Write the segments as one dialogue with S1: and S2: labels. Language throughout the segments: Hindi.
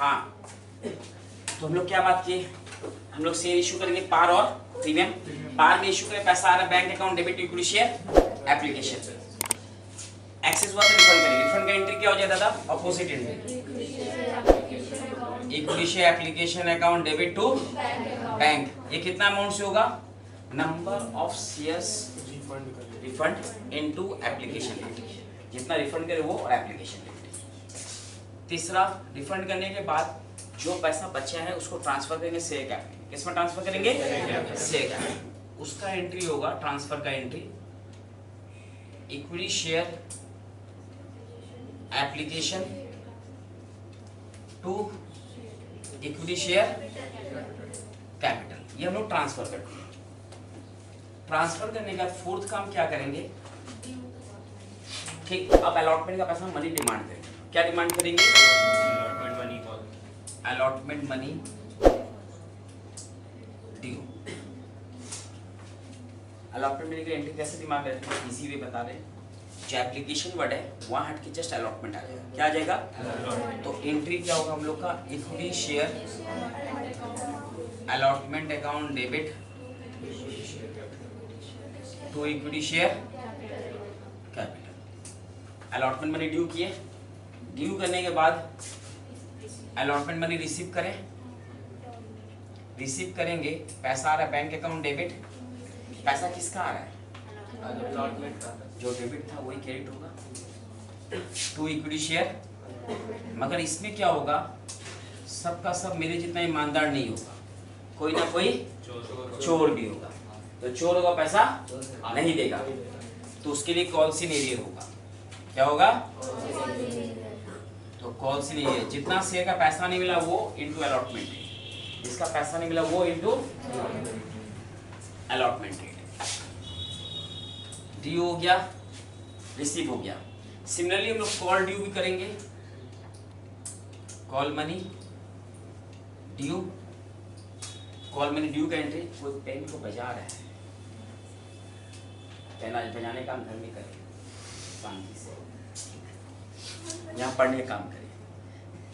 S1: हाँ, तो हम लोग क्या बात किए, हम लोग शेयर इशू करेंगे पार और प्रीमियम। पार में इशू करें, पैसा आ रहा है bank account debit to equity share application, excess हुआ तो रिफंड करेंगे। रिफंड का एंट्री क्या हो जाता था, opposite entry, equity share application account debit to bank. ये कितना अमाउंट से होगा, number of shares refund into application limit, जितना रिफंड करे वो और एप्लीकेशन लिमिट। तीसरा, रिफंड करने के बाद जो पैसा बचा है उसको ट्रांसफर करेंगे शेयर कैपिटल। किसमें ट्रांसफर करेंगे, शेयर कैपिटल। उसका एंट्री होगा, ट्रांसफर का entry equity share application to equity share capital. ये हम लोग ट्रांसफर करते हैं। ट्रांसफर करने का फोर्थ काम क्या करेंगे, ठीक, अब अलॉटमेंट का पैसा मनी डिमांड करेंगे। क्या डिमांड करेंगे, allotment money due. Allotment money की एंट्री कैसे डिमांड करते हैं, इजी वे बता रहे हैं। जो एप्लीकेशन वर्ड है वहां हट के जस्ट अलॉटमेंट आ जाएगा। क्या आ जाएगा, तो एंट्री क्या होगा हम लोग का, equity share allotment account debit to equity share capital. Allotment money due किए, ड्यू करने के बाद अलॉटमेंट मनी रिसीव करें, रिसीव करेंगे, पैसा आ रहा है बैंक अकाउंट डेबिट। पैसा किसका आ रहा है, अलॉटमेंट का, जो डेबिट था वही क्रेडिट होगा टू इक्विटी शेयर। मगर इसमें क्या होगा, सबका सब मेरे जितना ईमानदार नहीं होगा, कोई ना कोई चोर भी होगा। तो चोर होगा पैसा नहीं देगा, तो उसके लिए कॉल्स इन एरियर होगा। क्या होगा, तो कॉल्स इन एरियर, जितना शेयर का पैसा नहीं मिला वो इनटू अलॉटमेंट, जिसका पैसा नहीं मिला वो इनटू अलॉटमेंट रेट। ड्यू हो गया, रिसीव हो गया। सिमिलरली हम लोग कॉल ड्यू भी करेंगे, call money due. Call money due का एंट्री, कोई पेन को बजा रहा है, पेन बजाने का हम घर में करें शांति से, यहाँ पढ़ने का काम करें।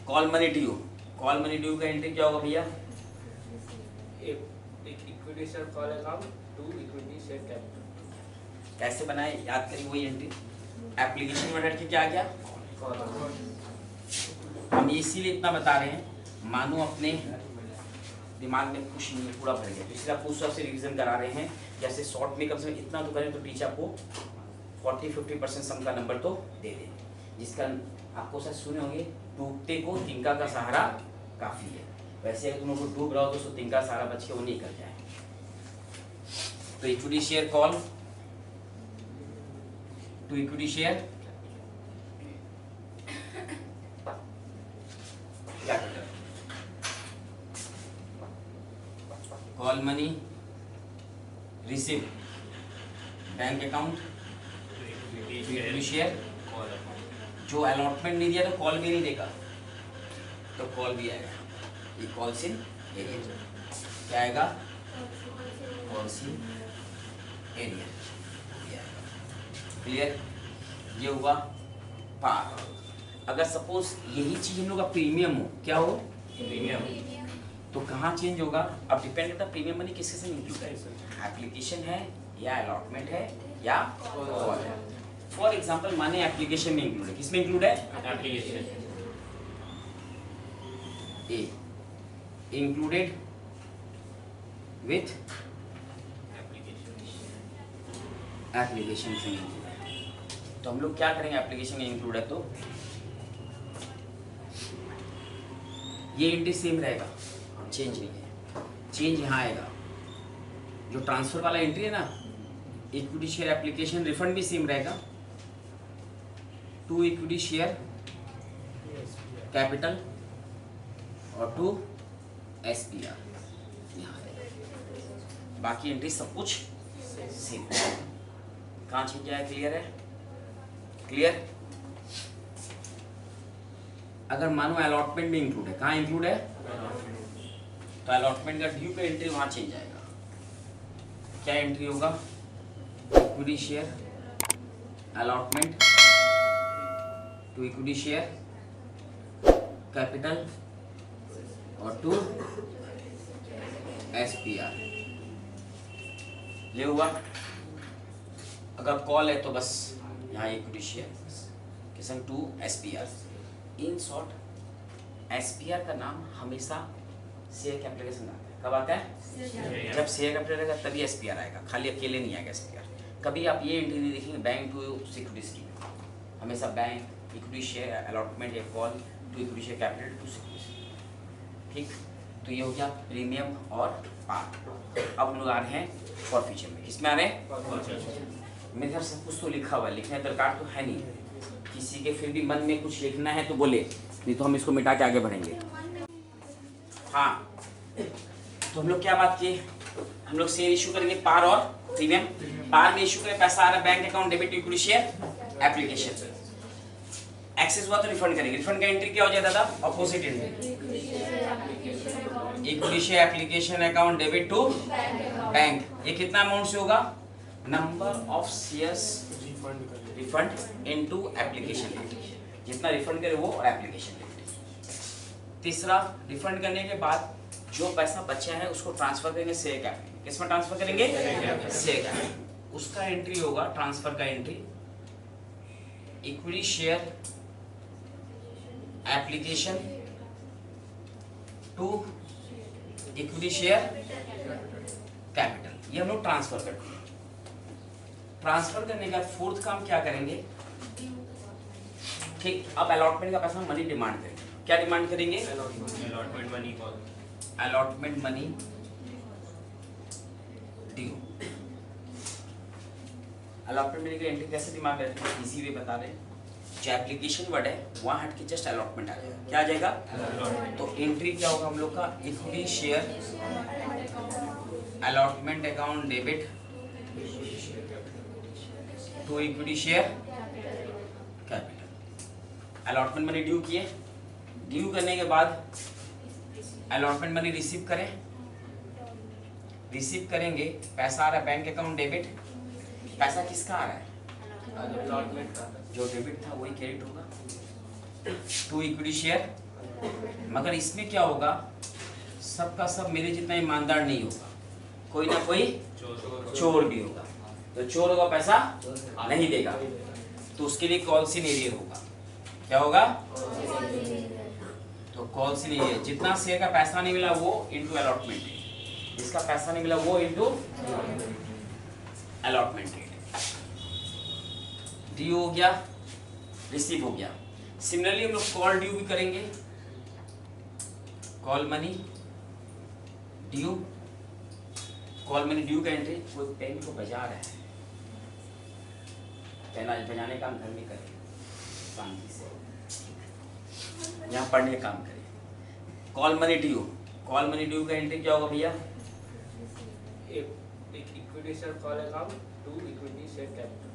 S1: Call money due, call money due का एंट्री क्या होगा भैया,
S2: equity share call account to equity share capital.
S1: कैसे बनाए, याद करिए वही एंट्री। एप्लीकेशन में हट के क्या आ गया, हम इसीलिए इतना बता रहे हैं, मानो अपने दिमाग में कुछ नहीं पूरा भर गया, तो इसलिए आपको उस हिसाब से रिवीजन करा रहे हैं। जैसे शॉर्ट में कम से कम इतना तो करें तो टीचर आपको 40-50% सम का नंबर तो दे दे, जिसका आपको शायद सुने होंगे, डूबते को तिनका का सहारा काफी है। वैसे अगर तुम लोग को डूब रहा हो तो तिनका सहारा बच के वो नहीं कर जाए। तो equity share call to equity share capital, call money receive bank account equity share. जो अलॉटमेंट नहीं दिया तो कॉल भी नहीं देगा, तो कॉल भी आएगा, ये कॉल्स इन एरिया। क्या आएगा, कॉल्स इन एरिया। क्लियर, ये हुआ पार। अगर सपोज यही चीज हम लोग का प्रीमियम हो, क्या हो, प्रीमियम, तो कहाँ चेंज होगा, अब डिपेंड करता है प्रीमियम मनी किसके से इंक्लूड है, एप्लीकेशन है या अलॉटमेंट है या कॉल है। फॉर एग्जांपल माने एप्लीकेशन में इंक्लूड है, किसमें इंक्लूड है, application, A included with application में इंक्लूड है। तो हम लोग क्या करेंगे, एप्लीकेशन में इंक्लूड है तो ये एंट्री सेम रहेगा, चेंज नहीं है। चेंज यहाँ आएगा, जो ट्रांसफर वाला एंट्री है ना, इक्विटी शेयर एप्लीकेशन रिफंड भी सेम रहेगा, टू इक्विटी शेयर कैपिटल और टू SPR यहाँ आएगा। बाकी एंट्री सब कुछ सेम। कहाँ चेंज आया, क्लियर है, क्लियर। अगर मानो अलॉटमेंट में इंक्लूड है, कहाँ इंक्लूड है, तो अलॉटमेंट का ड्यू का एंट्री वहां चेंज आएगा। क्या एंट्री होगा, equity share allotment to equity share capital और टू SPR। ये हुआ। अगर कॉल है तो बस यहाँ इक्विटी शेयर किसान to SPR। In short SPR का नाम हमेशा शेयर कैपिटल के संग आता है। कब आता है? जब शेयर कैपिटल रहेगा तभी SPR आएगा, खाली अकेले नहीं आएगा SPR। कभी आप ये एंट्री नहीं देखेंगे बैंक टू सिक्योरिटी स्कीम, हमेशा बैंक इक्विटी शेयर अलॉटमेंट या call to equity share capital to security. ठीक, तो ये हो गया प्रीमियम और पार। अब हम लोग आ रहे हैं फॉर फ्यूचर में। किसमें आ रहे हैं? मेरे ख्याल सब कुछ तो लिखा हुआ है, लिखने का दरकार तो है नहीं। किसी के फिर भी मन में कुछ लिखना है तो बोले, नहीं तो हम इसको मिटा के आगे बढ़ेंगे। हाँ, तो हम लोग क्या बात किए? हम लोग शेयर इशू करेंगे पार और प्रीमियम। पार में इशू करें, पैसा आ रहा है bank account debit to equity share application. Excess हुआ तो रिफंड करेंगे। रिफंड का एंट्री क्या हो जाता था? Opposite entry, equity share application account debit to bank. ये कितना अमाउंट से होगा? Number of shares refund into application limit, जितना रिफंड करे वो और एप्लीकेशन लिमिट। तीसरा, रिफंड करने के बाद जो पैसा बचा है उसको ट्रांसफर करेंगे शेयर कैपिटल। किसमें ट्रांसफर करेंगे? Share capital. उसका एंट्री होगा, ट्रांसफर का entry equity share application to equity share capital. ये हम लोग ट्रांसफर करते हैं। ट्रांसफर करने का फोर्थ काम क्या करेंगे? ठीक, अब अलॉटमेंट का पैसा मनी डिमांड करेंगे। क्या डिमांड करेंगे?
S2: Allotment money call.
S1: Allotment money due. Allotment money की एंट्री कैसे डिमांड करेंगे? इसी वे बता रहे हैं। जो एप्लीकेशन वर्ड है वहां हट के जस्ट अलॉटमेंट आ जाएगा। क्या आ जाएगा? तो एंट्री क्या होगा हम लोग का? Equity share allotment account debit to equity share capital. Allotment money due किए, ड्यू करने के बाद अलॉटमेंट मनी रिसीव करें। रिसीव करेंगे, पैसा आ रहा है बैंक अकाउंट डेबिट। पैसा किसका आ रहा है?
S2: अलॉटमेंट का।
S1: जो डेबिट था वही क्रेडिट होगा टू इक्विटी शेयर। मगर इसमें क्या होगा? सबका सब मेरे जितना ईमानदार नहीं होगा, कोई ना कोई चोर भी होगा। तो चोर होगा पैसा नहीं देगा, तो उसके लिए कॉल सी एरियर होगा। क्या होगा? तो कॉल सी एरियर, जितना शेयर का पैसा नहीं मिला वो इनटू अलॉटमेंट, जिसका पैसा नहीं मिला वो इनटू अलॉटमेंट रेट। ड्यू हो गया, रिसीव हो गया। सिमिलरली हम लोग कॉल ड्यू भी करेंगे। Call money due, call money due का एंट्री। कोई पेन को बजा रहा है, पेन आज बजाने का हम घर में करें शांति से, यहाँ पढ़ने काम करें। Call money due, call money due का एंट्री क्या होगा भैया?
S2: एक equity share call account to equity share capital.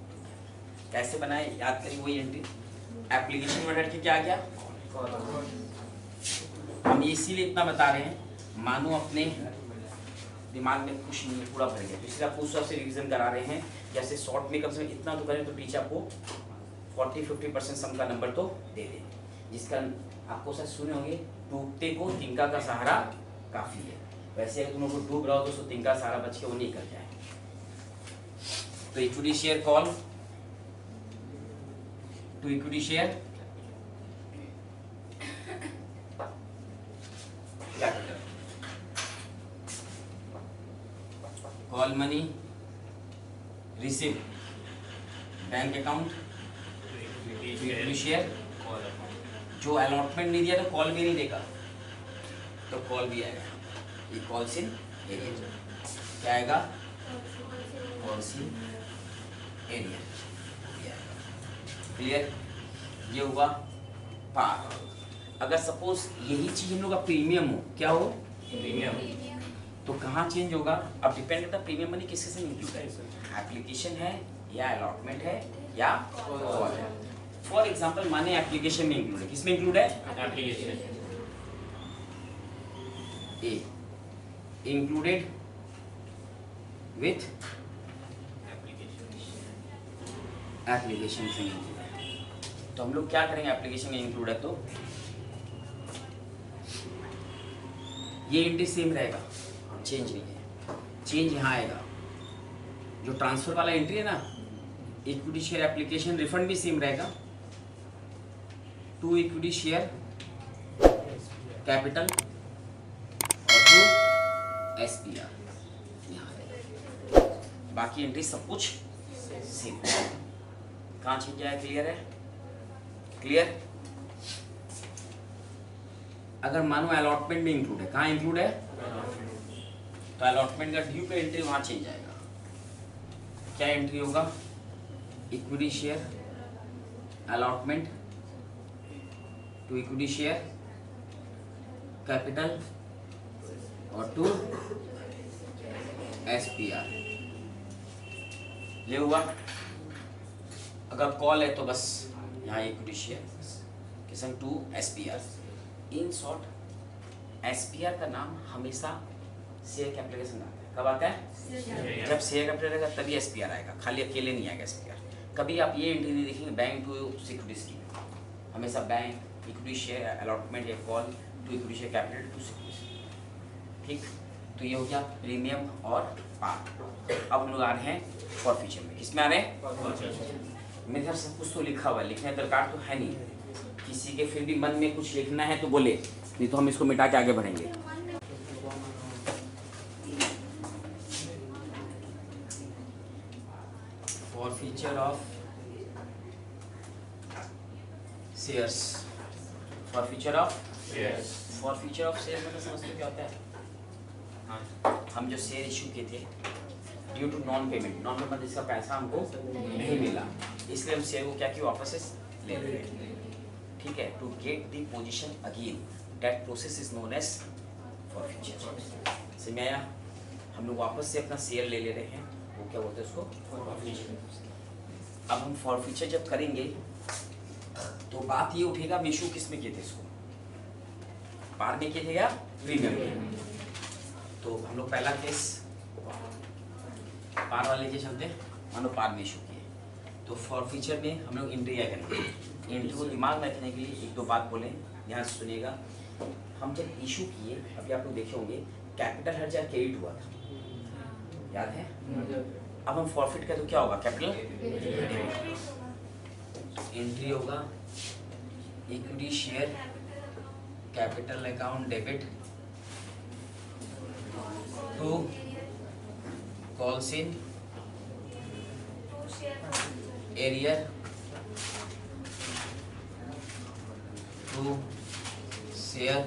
S1: कैसे बनाए? याद करिए वही एंट्री। एप्लीकेशन में हट के क्या गया?
S2: कॉल।
S1: हम इसीलिए इतना बता रहे हैं, मानो अपने दिमाग में कुछ नहीं पूरा भर गया, तो इसलिए आपको उस सबसे रिवीजन करा रहे हैं। जैसे शॉर्ट में कम से कम इतना तो करें तो टीचर आपको 40-50% सम का नंबर तो दे दे, जिसका आपको शायद सुने होंगे, डूबते को तिनका का सहारा काफी है। वैसे अगर तुम लोग को डूब रहा हो तो तिनका सहारा बच के वो नहीं कर जाए। तो equity share call to equity share call money receive bank account equity share. जो अलॉटमेंट नहीं दिया तो कॉल भी नहीं देगा, तो कॉल भी आएगा। ये कॉल सी एरिया क्या आएगा? कॉल सी एरिया। क्लियर? ये हुआ पार। अगर सपोज यही चीज हम लोग का प्रीमियम हो, क्या हो? प्रीमियम, तो कहाँ चेंज होगा? अब डिपेंड करता है प्रीमियम मनी किसके से इंक्लूड है, एप्लीकेशन है या अलॉटमेंट है या कॉल है। फॉर एग्जांपल माने एप्लीकेशन में इंक्लूड है। किसमें इंक्लूड है? Application. A included with application में इंक्लूड है। तो हम लोग क्या करेंगे? एप्लीकेशन में इंक्लूड है तो ये एंट्री सेम रहेगा, चेंज नहीं है। चेंज यहाँ आएगा, जो ट्रांसफर वाला एंट्री है ना, इक्विटी शेयर एप्लीकेशन रिफंड भी सेम रहेगा, टू इक्विटी शेयर कैपिटल और टू एसपीआर, बाकी एंट्री सब कुछ सेम। कहाँ चेंज आया, क्लियर है? क्लियर? अगर मानो अलॉटमेंट में इंक्लूड है, कहाँ इंक्लूड है? तो अलॉटमेंट का ड्यू पे एंट्री वहां चेंज आएगा। क्या एंट्री होगा? Equity share allotment to equity share capital और टू एसपीआर। ये हुआ। अगर कॉल है तो बस यहाँ इक्विटी शेयर किसान to SPR. In short SPR का नाम हमेशा शेयर कैपिटल के साथ आता है। कब आता है? जब शेयर कैपिटल रहेगा तभी एसपीआर आएगा, खाली अकेले नहीं आएगा एसपीआर। कभी आप ये एंट्री नहीं देखेंगे बैंक टू सिक्योरिटी स्कीम, हमेशा बैंक इक्विटी शेयर अलॉटमेंट या call to equity share capital to security. ठीक, तो ये हो गया प्रीमियम और पार्ट। अब हम लोग आ रहे हैं फॉर फ्यूचर में। किसमें आ रहे हैं? मेरे घर सब कुछ तो लिखा हुआ है, लिखने दरकार तो है नहीं। किसी के फिर भी मन में कुछ लिखना है तो बोले, नहीं तो हम इसको मिटा के आगे बढ़ेंगे। For future of shares, for future of for future of share मतलब समझते हो क्या होता है? हाँ, हम जो शेयर इशू किए थे due to non payment, non payment इसका पैसा हमको नहीं मिला, इसलिए हम शेयर को क्या किया, वापस से ले रहे हैं। ठीक है, to get the position again, that process is known as forfeiture. समझ में आया? हम लोग वापस से अपना शेयर ले रहे हैं, वो क्या बोलते हैं उसको, फॉर फ्यूचर। अब हम फॉर फ्यूचर जब करेंगे तो बात ये उठेगा इशू किस में किए थे इसको, पार में किए थे या प्रीमियम में? तो हम लोग पहला केस पार वाले केस चलते, मानो पार में इशू किए, तो फॉर फ्यूचर में हम लोग एंट्री क्या करेंगे। एंट्री को दिमाग में रखने के लिए एक दो बात बोलें, ध्यान से सुनिएगा। हम जब इशू किए, अभी आप लोग देखे होंगे कैपिटल हर जगह क्रेडिट हुआ था, याद है? अब हम फॉरफिट करें तो क्या होगा, कैपिटल एंट्री होगा equity share capital account debit to calls in arrear to share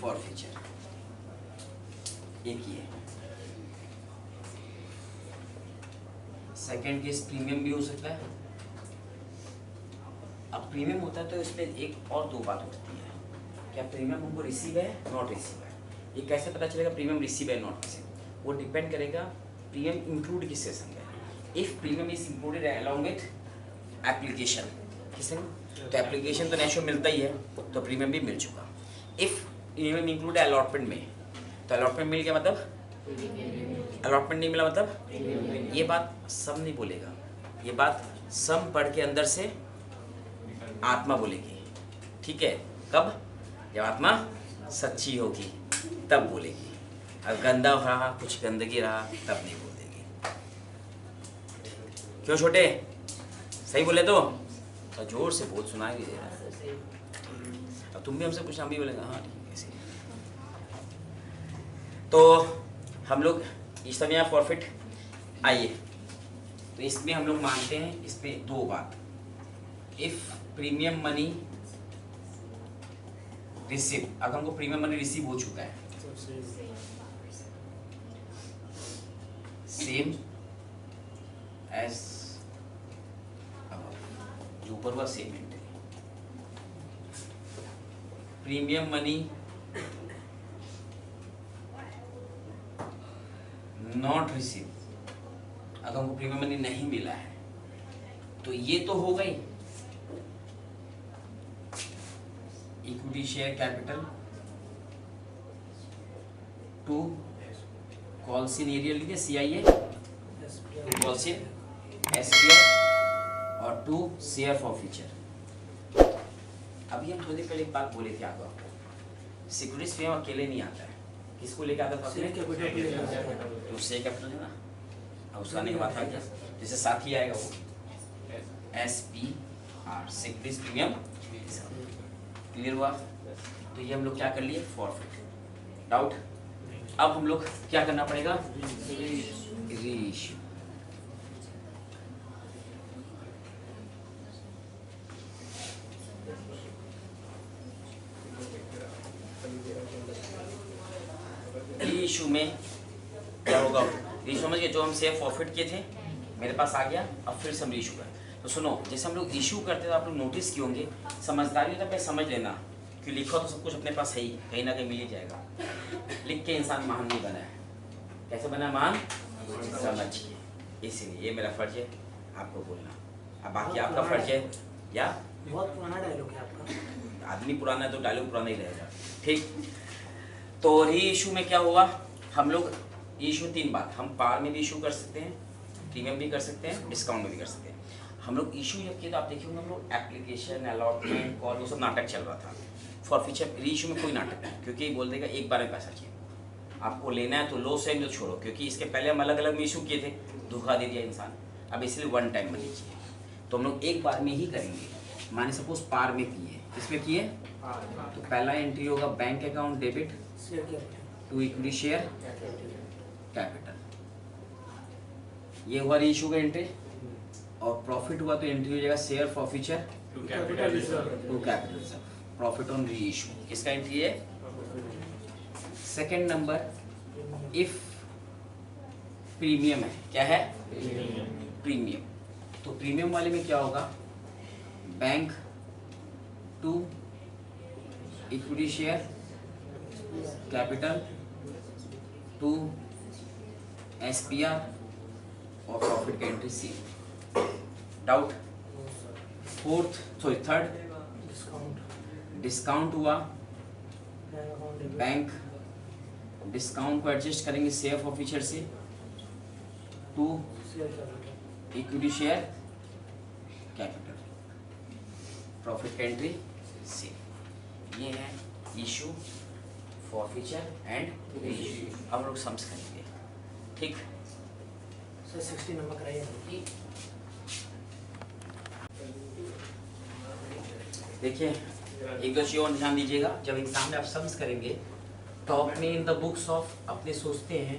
S1: forfeiture. एक ही है। सेकेंड केस प्रीमियम भी हो सकता है। अब प्रीमियम होता है तो इसमें एक और दो बात उठती है, क्या प्रीमियम हमको रिसीव है, नॉट रिसीव है। ये कैसे पता चलेगा प्रीमियम रिसीव है नॉट रिसीव? वो डिपेंड करेगा प्रीमियम इंक्लूड किससे संग है। If premium is included along with application, किससे? तो एप्लीकेशन तो नेशो मिलता ही है, तो प्रीमियम भी मिल चुका। इफ प्रीमियम इंक्लूड अलॉटमेंट में, तो अलॉटमेंट मिल गया मतलब अलॉटमेंट नहीं मिला मतलब। ये बात सब नहीं बोलेगा, ये बात सम पढ़ के अंदर से आत्मा बोलेगी। ठीक है, कब? जब आत्मा सच्ची होगी तब बोलेगी। अब गंदा रहा, कुछ गंदगी रहा, तब नहीं बोलेगी। क्यों छोटे, सही बोले तो जोर से बहुत सुनाई भी दे रहा है। अब तुम भी हमसे कुछ, हम भी बोलेंगे हाँ ठीक है सही। तो हम लोग इस समय यहाँ फॉरफिट आइए, तो इसमें हम लोग मानते हैं इसमें दो बात। इफ प्रीमियम मनी रिसीव, अगर हमको प्रीमियम मनी रिसीव हो चुका है, सेम एज जो ऊपर हुआ same entry. Premium money not receive, अगर हमको प्रीमियम मनी नहीं मिला है तो ये तो हो गई equity share capital to calls in arrear लिखे CIA, कॉल्स इन SPR और टू शेयर फॉर फ्यूचर। अभी हम थोड़ी देर पहले एक बात बोले थे आपको, सिक्योरिटीज प्रीमियम अकेले नहीं आता है, किसको लेके आता था?
S3: शेयर कैपिटल को लेकर आता है।
S1: तो शेयर कैपिटल है ना, अब उसका आने के बाद था क्या, जैसे साथ ही आएगा वो SPR सिक्योरिटीज प्रीमियम। क्लियर हुआ? तो ये हम लोग क्या कर लिए, फॉरफिट। डाउट? अब हम लोग क्या करना पड़ेगा, रीइश्यू। रीइश्यू में क्या होगा, रीइश्यू में जो हम शेयर फॉरफिट किए थे मेरे पास आ गया, अब फिर से हम रीइश्यू करें। तो सुनो, जैसे हम लोग इशू करते थे आप लोग नोटिस किए होंगे, समझदारी होता है समझ लेना कि लिखो तो सब कुछ अपने पास है ही, कहीं ना कहीं मिल ही जाएगा। लिख के इंसान महान नहीं बना है, कैसे बना महान, समझिए। इसीलिए ये मेरा फर्ज है आपको बोलना, अब बाकी आपका फर्ज है। या
S3: बहुत पुराना डायलॉग है आपका।
S1: आदमी पुराना है तो डायलॉग पुराना ही रहेगा, ठीक। तो री इशू में क्या हुआ, हम लोग इशू 3 बात, हम पार में भी इशू कर सकते हैं, प्रीमियम भी कर सकते हैं, डिस्काउंट में भी कर सकते हैं। हम लोग इशू जब किए तो आप देखिए हम लोग एप्लीकेशन, अलॉटमेंट, कॉल, वो सब नाटक चल रहा था। फॉर फ्यूचर री इशू में कोई नाटक नहीं, क्योंकि ये बोल देगा एक बार में पैसा चाहिए, आपको लेना है तो लो से तो छोड़ो, क्योंकि इसके पहले हम अलग अलग में इशू किए थे, धोखा दे दिया इंसान। अब इसलिए वन टाइम मनी चाहिए, तो हम लोग एक बार में ही करेंगे। माने सपोज पार में किए, किसमें किए, तो पहला एंट्री होगा bank account debit
S3: share capital
S1: to equity share capital, ये हुआ री इशू का एंट्री। और प्रॉफिट हुआ तो एंट्री हो जाएगा share forfeiture
S2: To
S3: capital
S2: capital
S3: reserve.
S1: To capital reserve, profit on reissue, किसका एंट्री है। सेकंड नंबर, इफ प्रीमियम है, क्या है, प्रीमियम, तो प्रीमियम वाले में क्या होगा, bank to equity share capital to SPR और प्रॉफिट का एंट्री सी। डाउट? थर्ड
S3: डिस्काउंट
S1: डिस्काउंट हुआ,
S3: bank account debit
S1: bank discount को एडजस्ट करेंगे शेयर फॉरफीचर से to
S3: share capital
S1: equity share capital, profit का एंट्री सी। ये है इशू, फॉरफीचर एंड रीइशू। अब लोग समझ करेंगे, ठीक।
S3: सर 60 नंबर कराइए।
S1: देखिए एक दो चीज़ और ध्यान दीजिएगा, जब एग्जाम में आप सम्स करेंगे तो अपने इन द बुक्स ऑफ अपने सोचते हैं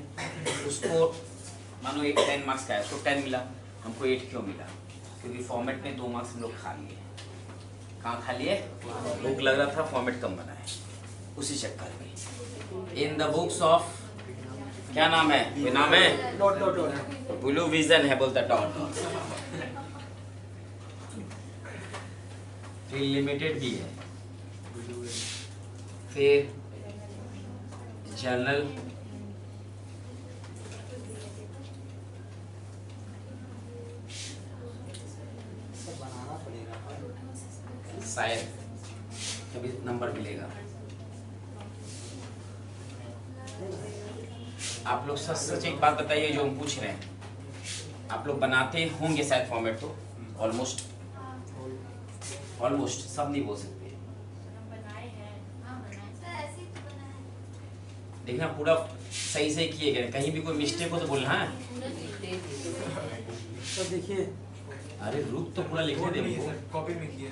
S1: उसको, मानो एक 10 मार्क्स का है, उसको 10 मिला, हमको 8 क्यों मिला, क्योंकि फॉर्मेट में 2 मार्क्स हम लोग खा लिए। कहाँ खा लिए, भूख लग रहा था, फॉर्मेट कम बना है, उसी चक्कर में। इन द बुक्स ऑफ, क्या नाम है, ये नाम है
S3: dot dot dot
S1: blue vision है, बोलता डॉट। फिर लिमिटेड भी है, फिर जर्नल,
S3: सब बनाना पड़ेगा।
S1: शायद कभी नंबर मिलेगा। आप लोग सच सच एक बात बताइए जो हम पूछ रहे हैं, आप लोग बनाते होंगे शायद फॉर्मेट, तो ऑलमोस्ट सब नहीं बोल सकते। देखना पूरा सही से किए गए, कहीं भी कोई मिस्टेक हो तो बोलना है।
S3: सर देखिए,
S1: अरे रुक तो पूरा लिखने दे हमको।
S4: कॉपी में किया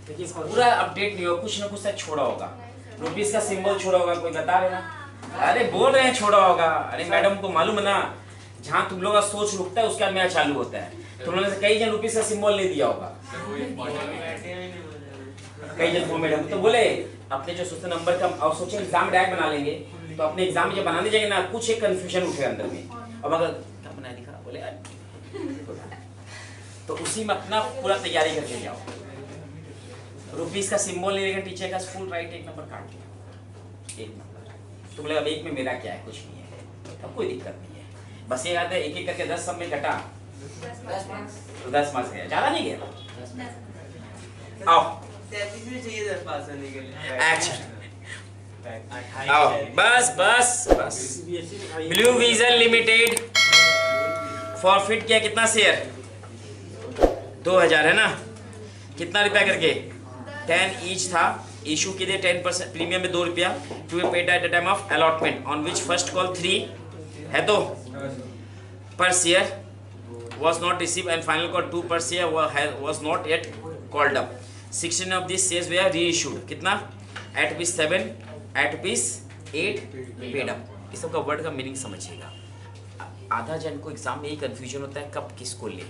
S3: देखिए
S1: पूरा अपडेट नहीं होगा, कुछ ना कुछ शायद छोड़ा होगा, रुपीस का सिंबल छोड़ा होगा, कोई बता रहे ना। अरे बोल रहे हैं छोड़ा होगा, अरे मैडम को मालूम है ना, जहाँ तुम लोग का सोच रुकता है उसके बाद मेरा चालू होता है। तुम लोगों ने कई जन रुपीस का सिंबल नहीं दिया होगा, कई जन फॉर्मेट हम तो बोले अपने जो सोचते नंबर का, और सोचे एग्जाम डायरेक्ट बना लेंगे, तो अपने एग्जाम में जब बनाने जाएंगे ना, कुछ एक कंफ्यूजन उठे अंदर में, अब अगर क्या बनाया दिखा बोले तो उसी में अपना पूरा तैयारी करके जाओ। रुपीस का सिंबल नहीं लेगा, टीचर का फुल राइट 1 नंबर काट दिया, 1 नंबर। तुम लोग अब 1 में मेरा क्या है, कुछ नहीं है, अब कोई दिक्कत नहीं है, बस ये याद है एक एक करके 10 सब में घटा तो 10 मार्क्स गया, ज्यादा नहीं गया। आओ
S4: चाहिए 10 पास होने के लिए।
S1: एक्शन, आओ बस बस बस।
S3: CBSE
S1: blue vision limited forfeit किया कितना शेयर, 2000 है ना, कितना रुपया करके 10 ईच था, इशू के लिए 10% प्रीमियम में 2 रुपया, to be paid at the time of allotment on which first call 3 है तो पर share was not received and final call 2 per share was not yet called up. 16 of these shares were reissued. कितना at rupees 7 at rupees 8 paid up. इस सब का वर्ड का मीनिंग समझिएगा। आधा जन को एग्जाम में यही कंफ्यूजन होता है कब किसको ले,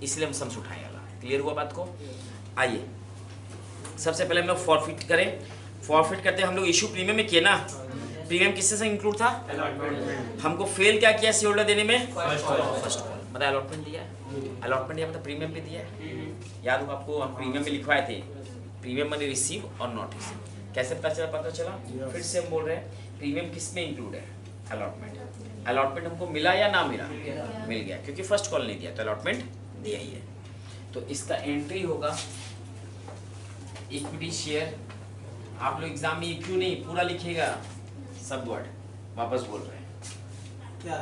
S1: इसलिए हम समझ उठाए वाला। क्लियर हुआ बात को? आइए सबसे पहले हम लोग फॉरफिट करें। फॉरफिट करते हम लोग इशू प्रीमियम में किए ना, प्रीमियम किससे से इंक्लूड था? हमको फेल क्या किया शेयर होल्डर देने में? फर्स्ट कॉल मतलब अलॉटमेंट दिया है, अलॉटमेंट दिया मतलब प्रीमियम भी दिया है। याद होगा आपको, हम प्रीमियम में लिखवाए थे प्रीमियम मनी रिसीव और नॉट रिसीव। कैसे पता चला? फिर से हम बोल रहे हैं प्रीमियम किस में इंक्लूड है? अलॉटमेंट। अलॉटमेंट हमको मिला या ना मिला? मिल गया, क्योंकि फर्स्ट कॉल नहीं दिया तो अलॉटमेंट दिया ही है। तो इसका एंट्री होगा इक्विटी शेयर। आप लोग एग्जाम में क्यों नहीं पूरा लिखिएगा, सब वर्ड वापस बोल रहे हैं।
S3: क्या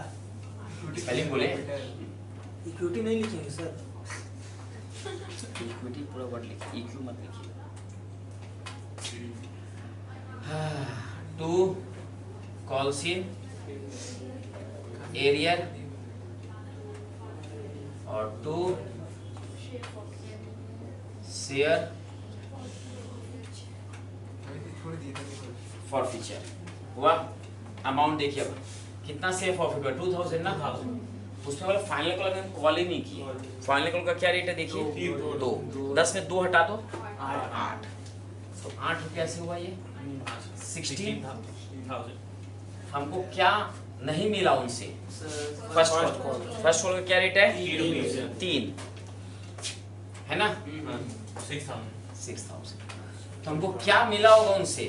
S1: पहले बोले
S3: इक्विटी नहीं लिखेंगे सर?
S1: इक्विटी पूरा वर्ड लिखिए, इक्यू मत लिखिए। टू कॉल्स इन एरियर और टू शेयर फॉर फीचर हुआ। अमाउंट देखिए अब कितना शेयर फॉरफिट हुआ 2000 ना, उसमें वाला फाइनल कॉल में कॉल ही नहीं किया। फाइनल कॉल का क्या रेट है देखिए 2, 10 में 2 हटा दो 8, तो 8 रुपया से हुआ ये 16,000। हमको क्या नहीं मिला उनसे? First call. फर्स्ट कॉल का क्या रेट है? 3 है ना, 6,000। तो हमको क्या मिला होगा उनसे?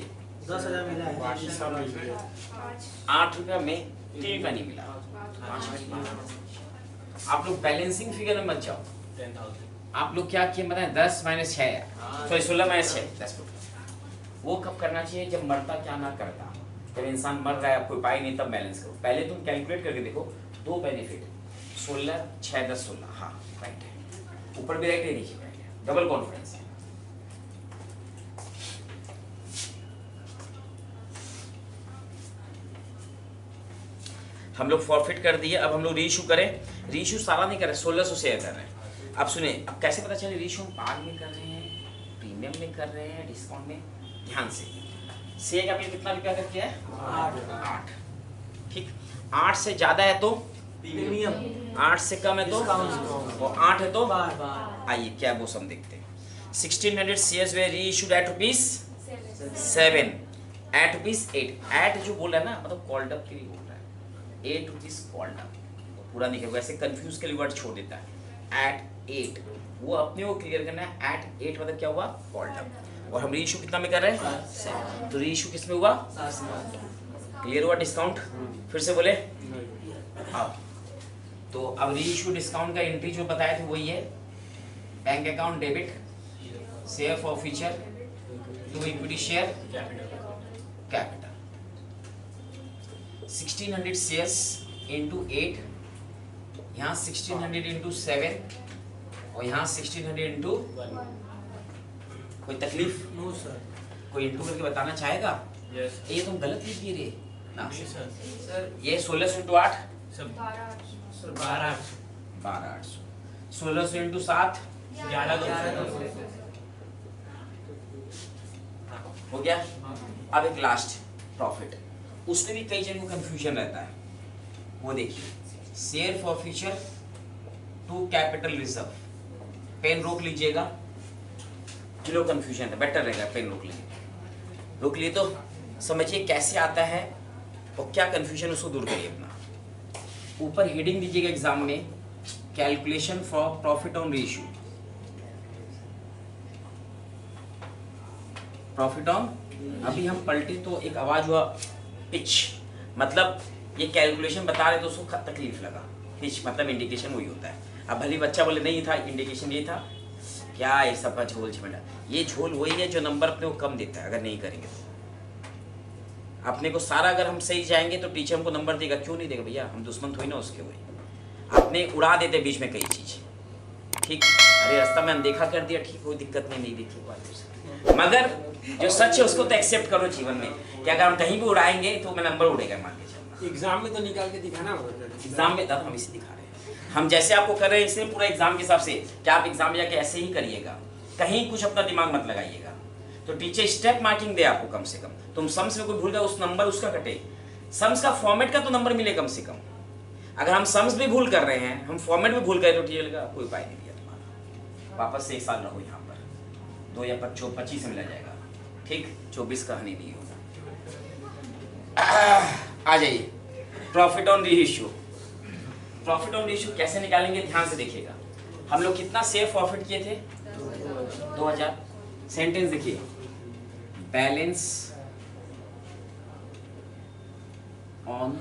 S3: 10,000 मिला है।
S1: 8 रुपया में 3 रुपया नहीं मिला। आप लोग बैलेंसिंग फिगर में मत जाओ।
S2: 10,000
S1: आप लोग क्या किए बताएं? 10 माइनस 6 सॉरी 16 माइनस 6 10 रुपया। वो कब करना चाहिए? जब मरता क्या ना करता। जब इंसान मर रहा है आपको उपाय नहीं तब बैलेंस करो। पहले तुम कैलकुलेट करके देखो, 2 बेनिफिट 16 6 10 16। हाँ राइट है, ऊपर भी राइट है, नीचे राइट है, डबल कॉन्फिडेंस है। हम लोग फॉरफिट कर दिए, अब हम लोग रीइशू करें। रीइशू सारा नहीं कर रहे, 1600 शेयर कर रहे हैं। अब सुने, अब कैसे पता चले रीइशू हम पार में कर रहे हैं, प्रीमियम में कर रहे हैं, डिस्काउंट में? ध्यान से शेयर का कितना रुपया करके है? 8। ठीक, 8 से ज्यादा है तो
S3: प्रीमियम,
S1: 8 से कम है तो
S3: डिस्काउंट,
S1: और 8 है तो
S3: बार बार।
S1: आइए क्या वो सब देखते हैं। 1600 शेयर्स वे रीइशूड एट ₹7 एट ₹8। एट जो बोल रहा है ना मतलब कॉल्ड अप के लिए बोल रहा है, 8 रुपीज कॉल्ड अप। तो पूरा नहीं करेगा, ऐसे कंफ्यूज के लिए वर्ड छोड़ देता है। एट 8 वो अपने को क्लियर करना है। एट 8 मतलब क्या हुआ? Called up. और हम रीइशू कितना में कर रहे हैं? 7। तो रीइशू किस में हुआ? क्लियर हुआ? डिस्काउंट फिर से बोले हाँ। तो अब रीइशू डिस्काउंट का एंट्री जो बताए थे वही है, bank account debit, share forfeiture to equity share capital. 1600 shares into 8, यहाँ 1600 इंटू 7 और यहाँ 1600 इंटू। कोई तकलीफ?
S3: No sir.
S1: कोई इंटू करके बताना चाहेगा?
S2: यस
S1: ये तुम गलत लिख दिए रे ना।
S2: सर
S1: ये 1600 इंटू 8
S2: सब
S1: 12 800, 1600 इंटू 7 हो गया। अब एक लास्ट प्रॉफिट, उसमें भी कई जन को कंफ्यूजन रहता है। वो देखिए, share forfeiture to capital reserve. Pen रोक लीजिएगा, जो कंफ्यूजन है बेटर रहेगा पेन रोक लीजिए। रोक लिए तो समझिए कैसे आता है और क्या कंफ्यूजन उसको दूर करिए अपना। ऊपर हेडिंग दीजिएगा एग्जाम में, calculation for profit on reissue. Profit on, अभी हम पलटे तो एक आवाज हुआ पिच, मतलब ये कैलकुलेशन बता रहे तो उसको तकलीफ लगा। पिच मतलब इंडिकेशन वही होता है। अब भले बच्चा बोले नहीं था, इंडिकेशन ये था, क्या ये सब का झोल झमेला। ये झोल वही है जो नंबर अपने को कम देता है अगर नहीं करेंगे तो। अपने को सारा अगर हम सही जाएंगे तो टीचर हमको नंबर देगा, क्यों नहीं देगा भैया, हम दुश्मन थोड़ी ना उसके। वही अपने उड़ा देते बीच में कई चीज। ठीक, अरे रास्ता में अनदेखा कर दिया, ठीक, कोई दिक्कत नहीं देखी बात। मगर जो सच है उसको तो एक्सेप्ट करो जीवन में कि अगर हम कहीं भी उड़ाएंगे तो मैं नंबर उड़ेगा, मान के चलना।
S3: एग्जाम में तो निकाल के दिखाना होगा।
S1: एग्जाम में तब हम इसे दिखा रहे हैं, हम जैसे आपको कर रहे हैं इसलिए पूरा एग्जाम के हिसाब से कि आप एग्जाम में जाके ऐसे ही करिएगा, कहीं कुछ अपना दिमाग मत लगाइएगा। तो टीचर स्टेप मार्किंग दे आपको, कम से कम तुम सम्स में कोई भूल गया उस नंबर उसका कटे, सम्स का फॉर्मेट का तो नंबर मिले कम से कम। अगर हम सम्स भी भूल कर रहे हैं, हम फॉर्मेट भी भूल गए तो टीचर का कोई उपाय नहीं दिया तुम्हारा, वापस से 1 साल रहो यहाँ पर, 2 या 25 में मिला जाएगा, ठीक, 24 का नहीं भी होगा। आ जाइए, profit on reissue. Profit on reissue कैसे निकालेंगे ध्यान से देखिएगा। हम लोग कितना शेयर प्रॉफिट किए थे? 2000। सेंटेंस देखिए, बैलेंस ऑन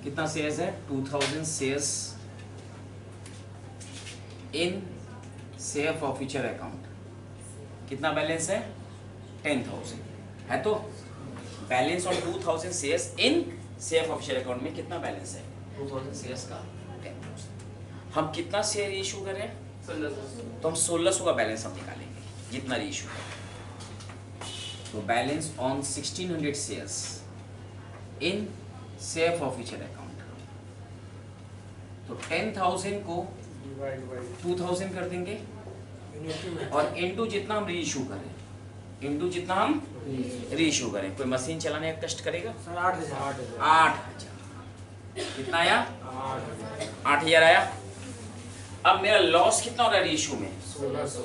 S1: कितना शेयर्स है? 2000 shares in share forfeiture account. कितना बैलेंस है? 10,000 है। तो balance on 2000 shares in share forfeiture account में कितना बैलेंस है? 2000 शेयर्स का 10,000। हम कितना शेयर इशू कर रहे हैं?
S4: 1600।
S1: तो हम 1600 का बैलेंस हम निकालेंगे जितना इशू है। तो balance on 1600 shares in share forfeiture account, तो 10,000 को 2000 कर देंगे और इनटू जितना हम रीइशू करें, इनटू जितना हम रीइशू करें। कोई मशीन चलाने का कष्ट करेगा?
S3: सर 8,000।
S1: 8,000। कितना आया? 8,000 आया। अब मेरा लॉस कितना हो रहा है रीइशू में?
S3: 1600।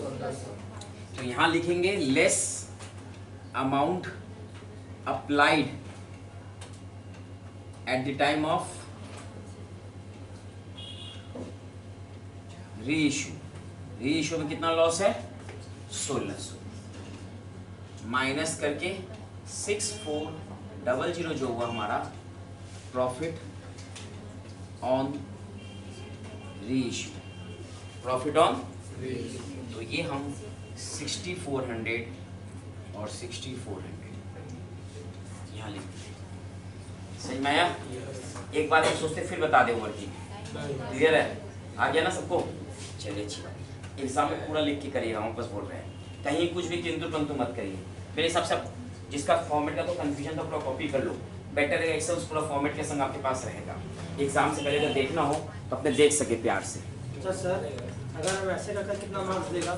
S1: तो यहां लिखेंगे less amount applied at the time of reissue. Reissue में कितना लॉस है? 1600 माइनस करके 6400 जो हुआ हमारा profit on reissue. Profit on, तो ये हम 6400 और 6400 यहाँ लिखते हैं। सही में आया? एक बार हम सोचते फिर बता दे वर्किंग। क्लियर है? आ गया ना सबको? चलिए अच्छी बात। एग्जाम में पूरा लिख के करिएगा, हम बस बोल रहे हैं, कहीं कुछ भी किंतु परंतु मत करिए। मेरे हिसाब से जिसका फॉर्मेट का तो कंफ्यूजन था पूरा कॉपी कर लो, बेटर है एक्सेल पूरा फॉर्मेट के संग आपके पास रहेगा। एग्जाम से पहले अगर देखना हो तो अपने देख सके प्यार से।
S3: सर अगर वैसे रखा कितना मार्क्स देगा?